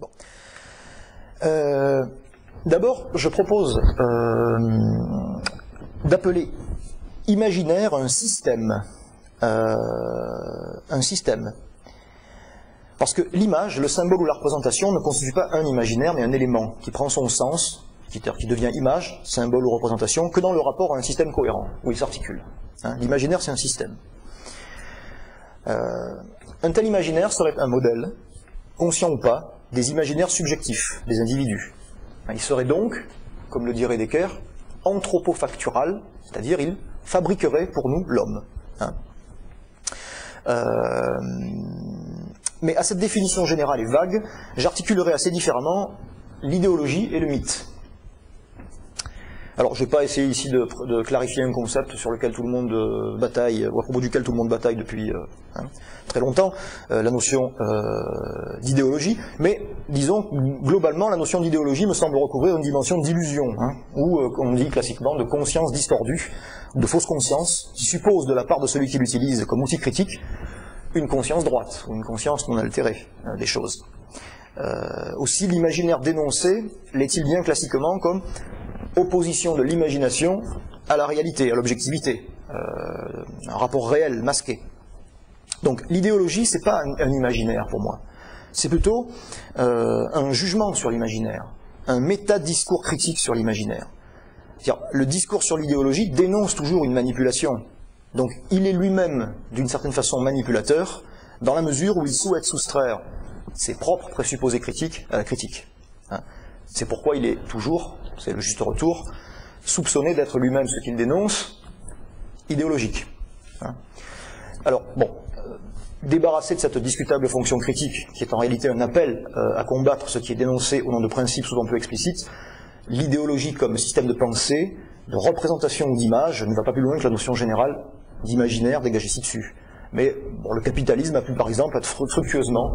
Bon. D'abord, je propose d'appeler imaginaire un système. Parce que l'image, le symbole ou la représentation ne constitue pas un imaginaire, mais un élément qui prend son sens, qui devient image, symbole ou représentation, que dans le rapport à un système cohérent, où il s'articule. Hein, l'imaginaire, c'est un système. Un tel imaginaire serait un modèle, conscient ou pas, des imaginaires subjectifs des individus. Il serait donc, comme le dirait Descartes, anthropofactural, c'est-à-dire il fabriquerait pour nous l'homme. Hein. Mais à cette définition générale et vague, j'articulerai assez différemment l'idéologie et le mythe. Alors, je ne vais pas essayer ici de clarifier un concept sur lequel tout le monde bataille, ou à propos duquel tout le monde bataille depuis très longtemps, la notion d'idéologie, mais disons, globalement, la notion d'idéologie me semble recouvrir une dimension d'illusion, ou, comme on dit classiquement, de conscience distordue, de fausse conscience, qui suppose de la part de celui qui l'utilise comme outil critique, une conscience droite, ou une conscience non altérée des choses. Aussi, l'imaginaire dénoncé l'est-il bien classiquement comme opposition de l'imagination à la réalité, à l'objectivité, un rapport réel, masqué. Donc l'idéologie, c'est pas un imaginaire pour moi, c'est plutôt un jugement sur l'imaginaire, un métadiscours critique sur l'imaginaire. C'est-à-dire, le discours sur l'idéologie dénonce toujours une manipulation. Donc il est lui-même, d'une certaine façon, manipulateur, dans la mesure où il souhaite soustraire ses propres présupposés critiques à la critique. Hein. C'est pourquoi il est toujours, c'est le juste retour, soupçonné d'être lui-même ce qu'il dénonce, idéologique. Hein. Alors, bon, débarrassé de cette discutable fonction critique, qui est en réalité un appel à combattre ce qui est dénoncé au nom de principes souvent peu explicites, l'idéologie comme système de pensée, de représentation ou d'image ne va pas plus loin que la notion générale d'imaginaire dégagée ci-dessus. Mais bon, le capitalisme a pu par exemple être fructueusement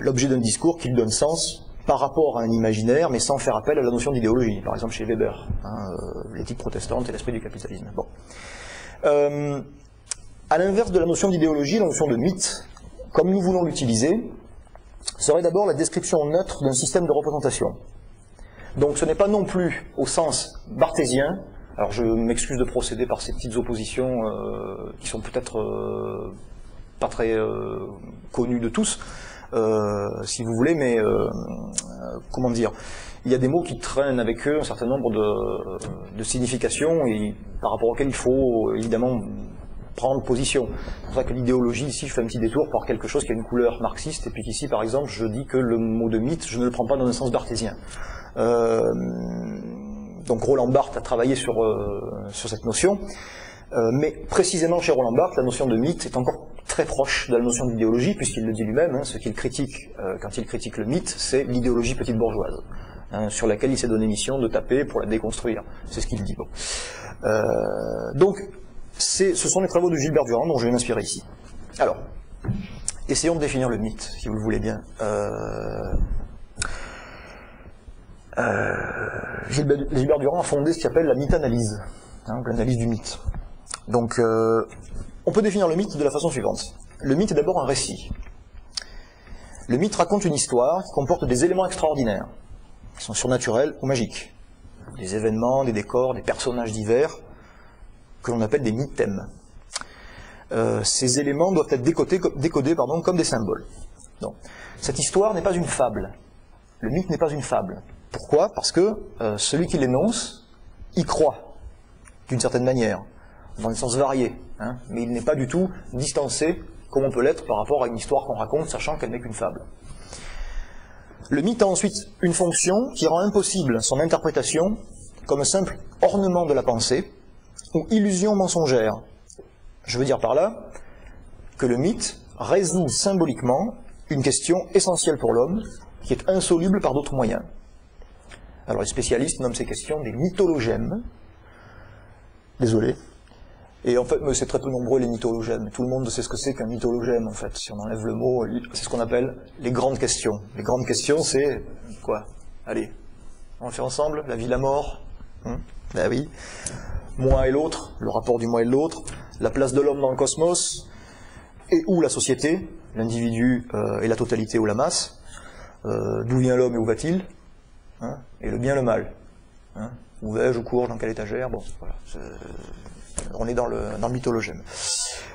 l'objet d'un discours qui lui donne sens par rapport à un imaginaire, mais sans faire appel à la notion d'idéologie, par exemple chez Weber, l'éthique protestante et l'esprit du capitalisme. Bon. À l'inverse de la notion d'idéologie, la notion de mythe, comme nous voulons l'utiliser, serait d'abord la description neutre d'un système de représentation. Donc ce n'est pas non plus au sens barthésien, alors je m'excuse de procéder par ces petites oppositions qui sont peut-être pas très connues de tous, si vous voulez, mais comment dire, il y a des mots qui traînent avec eux un certain nombre de significations et par rapport auxquelles il faut évidemment prendre position. C'est pour ça que l'idéologie, ici, je fais un petit détour par quelque chose qui a une couleur marxiste, et puis qu'ici, par exemple, je dis que le mot de mythe, je ne le prends pas dans un sens barthésien. Donc Roland Barthes a travaillé sur cette notion, mais précisément chez Roland Barthes, la notion de mythe est encore très proche de la notion d'idéologie, puisqu'il le dit lui-même, ce qu'il critique quand il critique le mythe, c'est l'idéologie petite bourgeoise, sur laquelle il s'est donné mission de taper pour la déconstruire. C'est ce qu'il dit. Bon. Donc, ce sont les travaux de Gilbert Durand dont je vais m'inspirer ici. Alors, essayons de définir le mythe, si vous le voulez bien. Gilbert Durand a fondé ce qu'il appelle la mythanalyse, l'analyse du mythe. Donc, on peut définir le mythe de la façon suivante. Le mythe est d'abord un récit. Le mythe raconte une histoire qui comporte des éléments extraordinaires, qui sont surnaturels ou magiques. Des événements, des décors, des personnages divers, que l'on appelle des mythèmes. Ces éléments doivent être décodés comme des symboles. Donc, cette histoire n'est pas une fable. Le mythe n'est pas une fable. Pourquoi? Parce que celui qui l'énonce y croit, d'une certaine manière, dans des sens variés, mais il n'est pas du tout distancé, comme on peut l'être par rapport à une histoire qu'on raconte, sachant qu'elle n'est qu'une fable. Le mythe a ensuite une fonction qui rend impossible son interprétation comme un simple ornement de la pensée, ou illusion mensongère. Je veux dire par là que le mythe résout symboliquement une question essentielle pour l'homme, qui est insoluble par d'autres moyens. Alors les spécialistes nomment ces questions des mythologèmes. Désolé. Et en fait, c'est très peu nombreux les mythologèmes. Tout le monde sait ce que c'est qu'un mythologème, en fait. Si on enlève le mot, c'est ce qu'on appelle les grandes questions. Les grandes questions, c'est quoi? Allez, on le fait ensemble? La vie, la mort? Ben oui. Moi et l'autre, le rapport du moi et de l'autre, la place de l'homme dans le cosmos, et ou la société, l'individu et la totalité ou la masse, D'où vient l'homme et où va-t-il, hein, et le bien, le mal. Hein, où vais-je, où cours, dans quelle étagère, bon, voilà. On est dans le mythologème.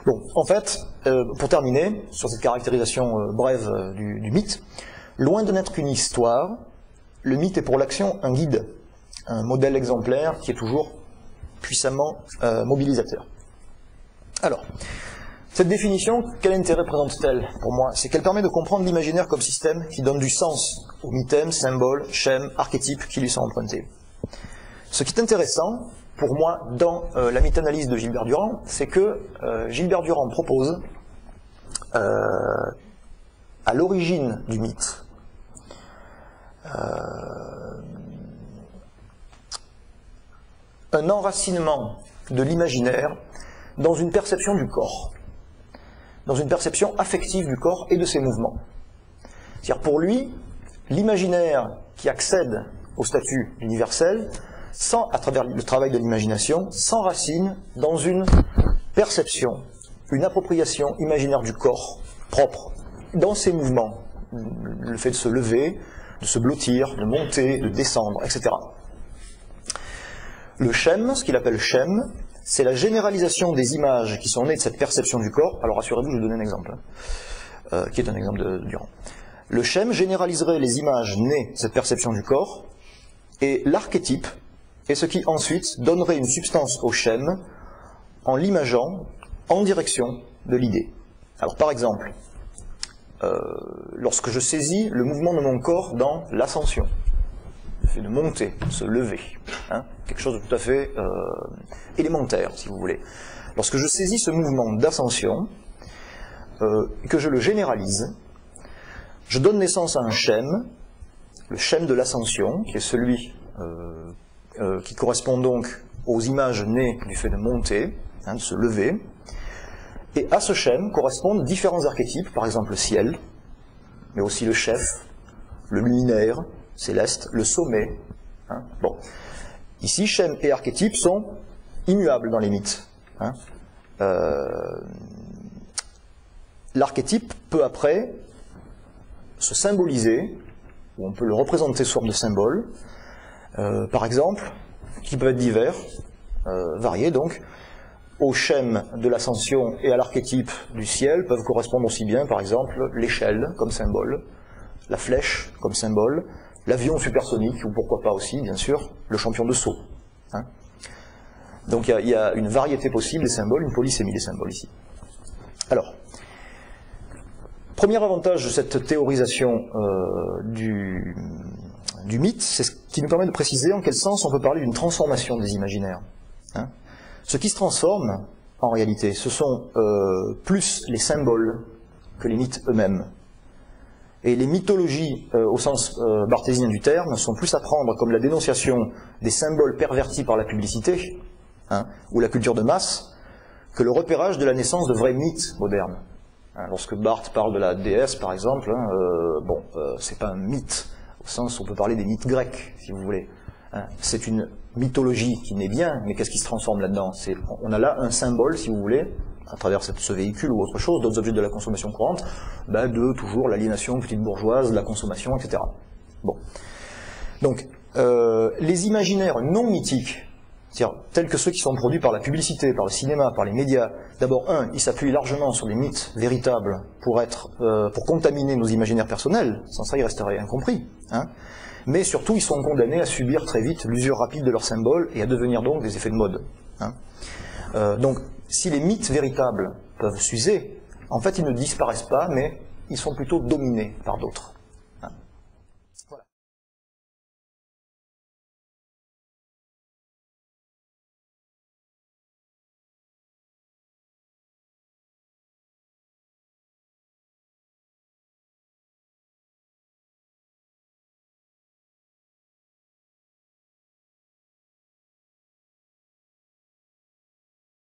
Bon, en fait, pour terminer, sur cette caractérisation brève du mythe, loin de n'être qu'une histoire, le mythe est pour l'action un guide, un modèle exemplaire qui est toujours puissamment mobilisateur. Alors, cette définition, quel intérêt présente-t-elle pour moi? C'est qu'elle permet de comprendre l'imaginaire comme système qui donne du sens aux mythèmes, symboles, schèmes, archétypes qui lui sont empruntés. Ce qui est intéressant, pour moi, dans la mythanalyse de Gilbert Durand, c'est que Gilbert Durand propose, à l'origine du mythe, un enracinement de l'imaginaire dans une perception du corps, dans une perception affective du corps et de ses mouvements. C'est-à-dire pour lui, l'imaginaire qui accède au statut universel, à travers le travail de l'imagination, s'enracine dans une perception, une appropriation imaginaire du corps propre, dans ses mouvements, le fait de se lever, de se blottir, de monter, de descendre, etc. Le schème, ce qu'il appelle schème, c'est la généralisation des images qui sont nées de cette perception du corps. Alors rassurez-vous, je vais vous donner un exemple, qui est un exemple de Durand. Le schème généraliserait les images nées de cette perception du corps, et l'archétype est ce qui ensuite donnerait une substance au schème en l'imageant en direction de l'idée. Alors par exemple, lorsque je saisis le mouvement de mon corps dans l'ascension, le fait de monter, de se lever, hein, quelque chose de tout à fait élémentaire, si vous voulez. Lorsque je saisis ce mouvement d'ascension, que je le généralise, je donne naissance à un schème, le schème de l'ascension, qui est celui qui correspond donc aux images nées du fait de monter, hein, de se lever, et à ce schème correspondent différents archétypes, par exemple le ciel, mais aussi le chef, le luminaire, céleste, le sommet. Hein. Bon. Ici, schème et archétypes sont immuables dans les mythes. Hein. L'archétype peut après se symboliser, ou on peut le représenter sous forme de symbole, par exemple, qui peuvent être divers, variés donc. Au schème de l'ascension et à l'archétype du ciel peuvent correspondre aussi bien, par exemple, l'échelle comme symbole, la flèche comme symbole, l'avion supersonique, ou pourquoi pas aussi, bien sûr, le champion de saut. Hein. Donc il y a une variété possible des symboles, une polysémie des symboles ici. Alors, premier avantage de cette théorisation du mythe, c'est ce qui nous permet de préciser en quel sens on peut parler d'une transformation des imaginaires. Hein. Ce qui se transforme, en réalité, ce sont plus les symboles que les mythes eux-mêmes. Et les mythologies, au sens barthésien du terme, sont plus à prendre comme la dénonciation des symboles pervertis par la publicité, hein, ou la culture de masse, que le repérage de la naissance de vrais mythes modernes. Hein, lorsque Barthes parle de la déesse, par exemple, hein, c'est pas un mythe, au sens où on peut parler des mythes grecs, si vous voulez. Hein, c'est une mythologie qui naît bien, mais qu'est-ce qui se transforme là-dedans? On a là un symbole, si vous voulez, à travers ce véhicule ou autre chose, d'autres objets de la consommation courante, de toujours l'aliénation petite bourgeoise, la consommation, etc. Bon. Donc, les imaginaires non mythiques, c'est-à-dire tels que ceux qui sont produits par la publicité, par le cinéma, par les médias, d'abord, ils s'appuient largement sur des mythes véritables pour contaminer nos imaginaires personnels, sans ça ils resteraient incompris, hein. Mais surtout, ils sont condamnés à subir très vite l'usure rapide de leurs symboles et à devenir donc des effets de mode. Hein. Donc, si les mythes véritables peuvent s'user, en fait, ils ne disparaissent pas, mais ils sont plutôt dominés par d'autres.